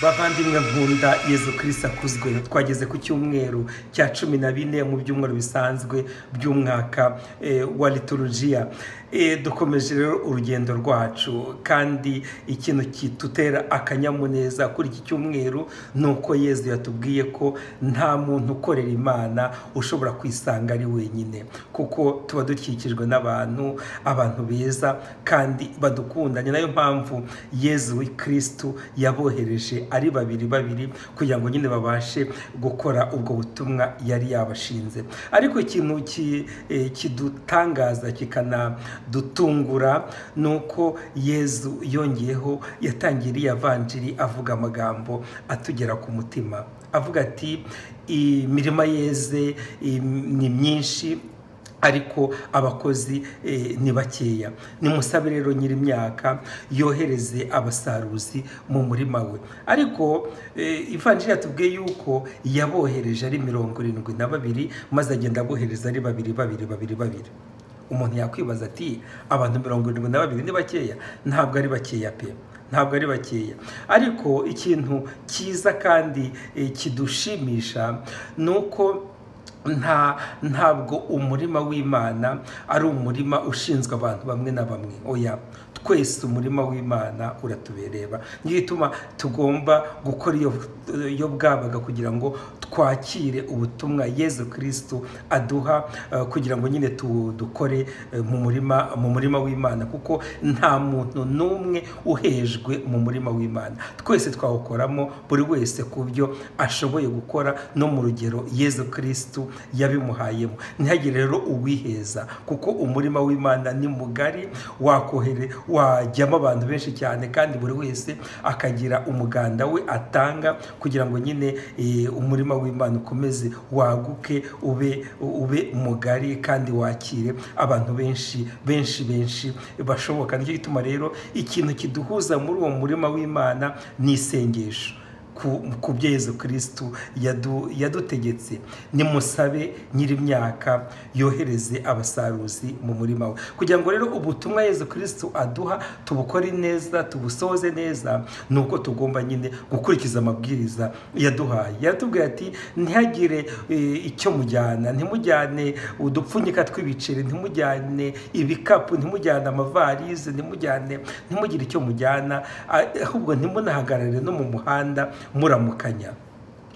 bavandimwe nkunda Yezu Kristo akuzwe. Twageze ku cyumweru cya 14 mu byumweru bisanzwe by'umwaka wa liturujia. Dukomeje rero urugendo rwacu, kandi ikintu kitutera akanyamuneza kuri iki cyumweru nuko Yezu yatubwiye ko nta muntu ukorera Imana ushobora kwisanga ari wenyine, kuko tuba dukikijwe abantu beza kandi badukundanye. Nayo mpamvu Yezu Kristo yabohereje ari babiri kugira ngo nyine babashe gukora ubwo butumwa yari yabashinze. Ariko ikintu kidutangaza kikanadutungura nuko Yezu yongeyeho yatangiye evanjiri avuga amagambo atugera ku mutima, avuga ati imirima yeze ni myinshi ariko abakozi ni bakeya. Nimusabe rero nyiri imyaka yohereze abasaruzi mu murima we. Ariko ivanjiri yatubwiye yuko yabohereje ari 72 maze agenda abohereza ari babiri. Umuntu yakwibaza ati abantu 72 ni bakeya? Ntabwo ari bakeya pe, ntabwo ari bakeya. Ariko ikintu cyiza kandi kidushimisha nuko ntabwo umurima w'Imana ari umurima ushinzwe abantu bamwe na bamwe. Oya, twese umurima w'Imana uratubereba. Niyo ituma tugomba gukora iyo bwabaga kugira ngo twakire ubutumwa Yezu Kristo aduha, kugira ngo nyine dukore mu murima w'Imana, kuko nta muntu n'umwe uhejwe mu murima w'Imana. Twese twawukoramo, buri wese ku byo ashoboye gukora no mu rugero Yezu Kristo yabimuhayemo. Ntihagire rero uwiheza, kuko umurima w'Imana ni mugari, wajyamo abantu benshi cyane, kandi buri wese akagira umuganda we atanga kugira ngo nyine umurima w'Imana ukomeze waguke, ube mugari, kandi wakire abantu benshi bashoboka. Nicyo gituma rero ikintu kiduhuza muri uwo murima w'Imana ni isengesho ku byo Yezu Kristo yadutegetse. Nimusabe nyiri imyaka yohereze abasaruzi mu murima we. Kugira ngo rero ubutumwa Yezu Kristo aduha tubukore neza, tubusoze neza, nuko tugomba nyine gukurikiza amabwiriza yaduhaye. Yaratubwiye ati ntihagire icyo mujyana, ntimujyane udupfunyika tw'ibiceri, ntimujyane ibikapu, ntimujyane amavarize, ntimugire icyo mujyana, ahubwo ntimunahagarare no mu muhanda muramukanya.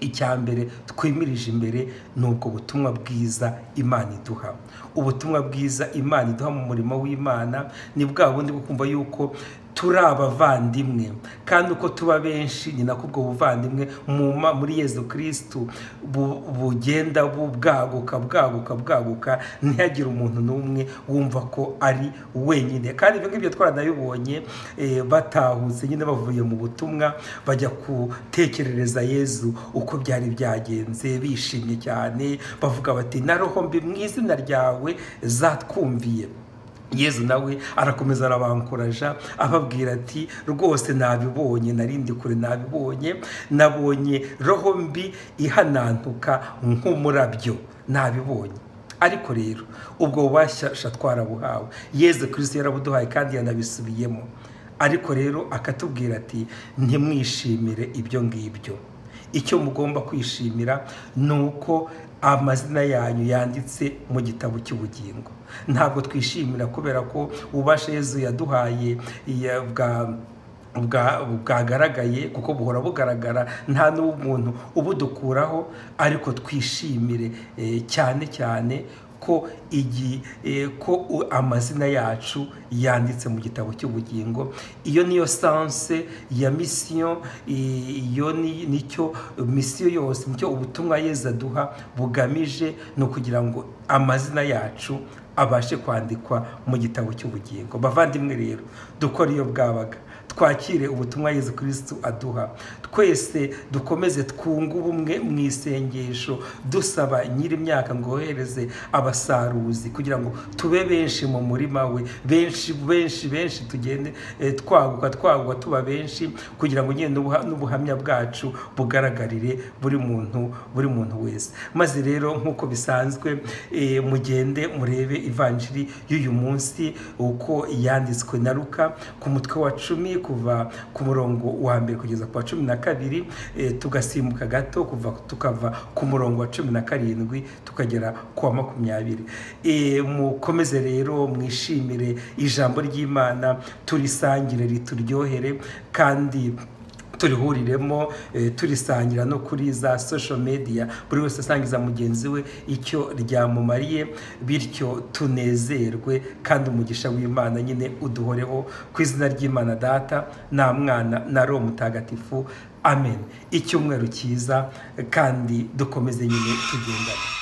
Icyambere twimirije imbere nubwo butumwa bwiza Imana iduha. Ubutumwa bwiza Imana iduha mu murimo w'Imana ni bwa bundi bwo kumva yuko turi abavandimwe, kandi uko tuba benshi ni nako ubwo buvandimwe muri Yezu Kristo bugenda bwaguka, ntihagire umuntu n'umwe wumva ko ari wenyine. Kandi ibyo ngibyo twaranabibonye batahutse nyine bavuye mu butumwa bajya gutekerereza Yezu uko byari byagenze, bishimye cyane, bavuga bati na roho mbi mu izina ryawe zatwumviye. Yezu nawe arakomeza arabankuraja ababwira ati rwose nabibonye, narindi kure nabonye roho mbi ihanantuka nk'umurabyo, nabibonye. Ariko rero ubwo bubasha twarabuhawe, Yezu Kristo yarabuduhaye kandi yanabisubiyemo. Ariko rero akatubwira ati ntimwishimire ibyo ngibyo. Icyo mugomba kwishimira nuko amazina yanyu yanditse mu gitabo cy'ubugingo. Ntabwo twishimira kubera ko ubasha Yezu yaduhaye bwagaragaye, kuko buhora bugaragara, nta n'umuntu ubudukuraho. Ariko twishimire cyane ko amazina yacu yanditse mu gitabo cy'ubugingo. Iyo niyo sanse ya mission, iyo nicyo mission yose, nicyo ubutumwa Yezu aduha bugamije, no kugira ngo amazina yacu abashe kwandikwa mu gitabo cy'ubugingo. Bavandimwe rero, dukora iyo bwabaga, twakire ubutumwa Yezu Kristo aduha. Twese dukomeze twunga ubumwe mu isengesho, dusaba nyiri imyaka ngo yohereze abasaruzi kugira ngo tube benshi mu murima we, benshi tugende twaguka tuba benshi, kugira ngo nyine n'ubuhamya bwacu bugaragarire buri muntu wese. Maze rero nk'uko bisanzwe mugende murebe ivanjiri y'uyu munsi uko yanditswe na Luka ku mutwe wa 10 kuva ku murongo wa mbere kugeza ku wa 12, tugasimbuka gato tukava ku murongo wa 17 tukagera ku wa 20. Mukomeze rero mwishimire ijambo ry'Imana, turisangire rituryohere kandi turihuriremo, turisangira no kuri za social media, buri wese asangiza mugenzi we icyo ryamumariye, bityo tunezerwe kandi umugisha w'Imana nyine uduhoreho ku izina ry'Imana Data na Mwana na Roho Mutagatifu. Amen. Icyumweru cyiza kandi dukomeze nyine tugendana.